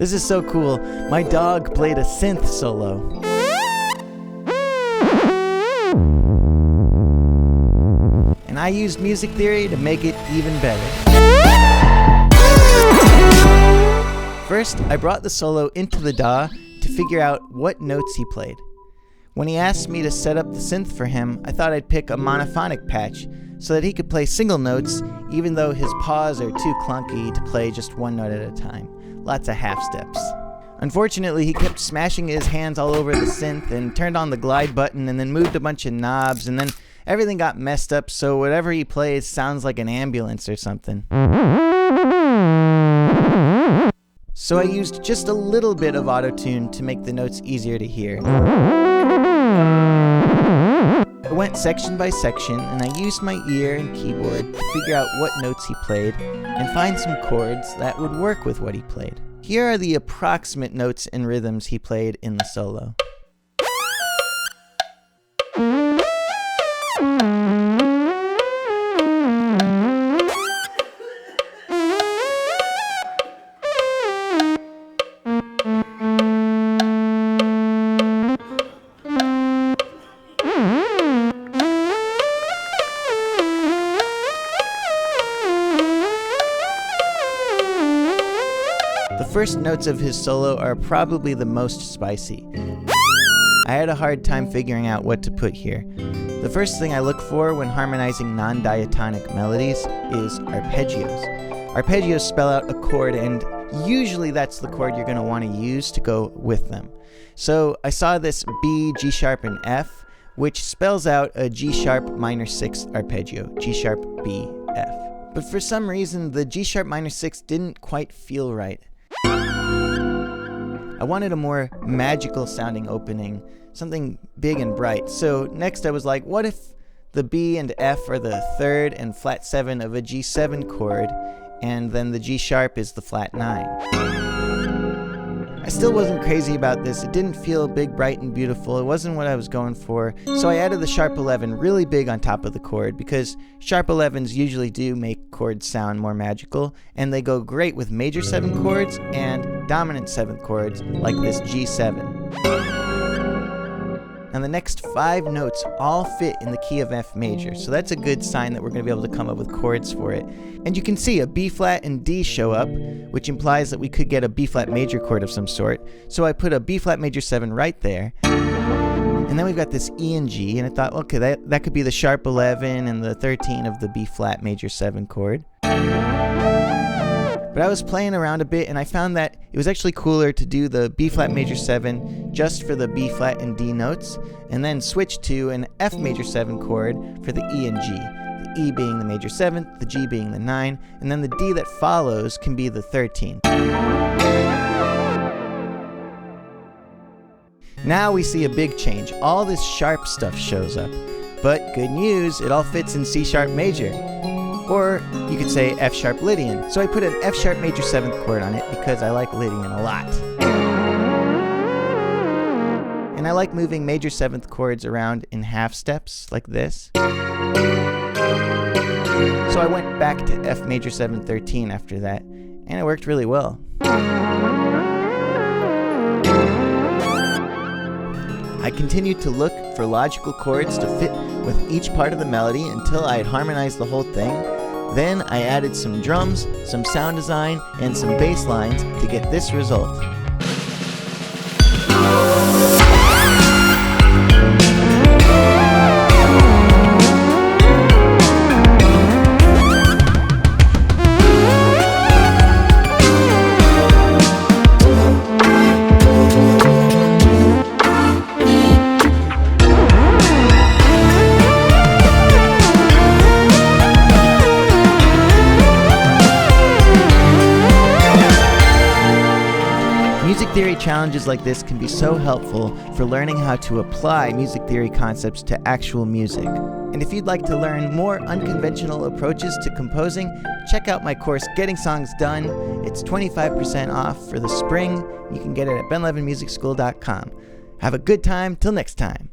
This is so cool. My dog played a synth solo. And I used music theory to make it even better. First, I brought the solo into the DAW to figure out what notes he played. When he asked me to set up the synth for him, I thought I'd pick a monophonic patch so that he could play single notes even though his paws are too clunky to play just one note at a time. Lots of half steps. Unfortunately, he kept smashing his hands all over the synth and turned on the glide button and then moved a bunch of knobs, and then everything got messed up, so whatever he plays sounds like an ambulance or something. So I used just a little bit of auto-tune to make the notes easier to hear. I went section by section, and I used my ear and keyboard to figure out what notes he played and find some chords that would work with what he played. Here are the approximate notes and rhythms he played in the solo. The first notes of his solo are probably the most spicy. I had a hard time figuring out what to put here. The first thing I look for when harmonizing non-diatonic melodies is arpeggios. Arpeggios spell out a chord, and usually that's the chord you're going to want to use to go with them. So I saw this B, G sharp, and F, which spells out a G sharp minor 6 arpeggio, G sharp, B, F. But for some reason, the G sharp minor 6 didn't quite feel right. I wanted a more magical sounding opening, something big and bright. So next I was like, what if the B and F are the third and flat 7 of a G7 chord, and then the G sharp is the flat 9? I still wasn't crazy about this. It didn't feel big, bright, and beautiful. It wasn't what I was going for. So I added the sharp 11 really big on top of the chord, because sharp 11s usually do make chords sound more magical, and they go great with major 7 chords and dominant 7th chords like this G7. And the next 5 notes all fit in the key of F major, so that's a good sign that we're going to be able to come up with chords for it. And you can see a B flat and D show up, which implies that we could get a B flat major chord of some sort. So I put a B flat major 7 right there. And then we've got this E and G, and I thought, okay, that could be the sharp 11 and the 13 of the B flat major 7 chord. But I was playing around a bit, and I found that it was actually cooler to do the B flat major 7 just for the B flat and D notes, and then switch to an F major 7 chord for the E and G. The E being the major 7th, the G being the 9, and then the D that follows can be the 13. Now we see a big change. All this sharp stuff shows up. But good news, it all fits in C sharp major. Or you could say F sharp Lydian. So I put an F sharp major 7th chord on it because I like Lydian a lot. And I like moving major 7th chords around in half steps like this. So I went back to F major 7 13 after that, and it worked really well. I continued to look for logical chords to fit with each part of the melody until I had harmonized the whole thing. Then I added some drums, some sound design, and some bass lines to get this result. Music theory challenges like this can be so helpful for learning how to apply music theory concepts to actual music. And if you'd like to learn more unconventional approaches to composing, check out my course, Getting Songs Done. It's 25% off for the spring. You can get it at benlevinmusicschool.com. Have a good time. Till next time.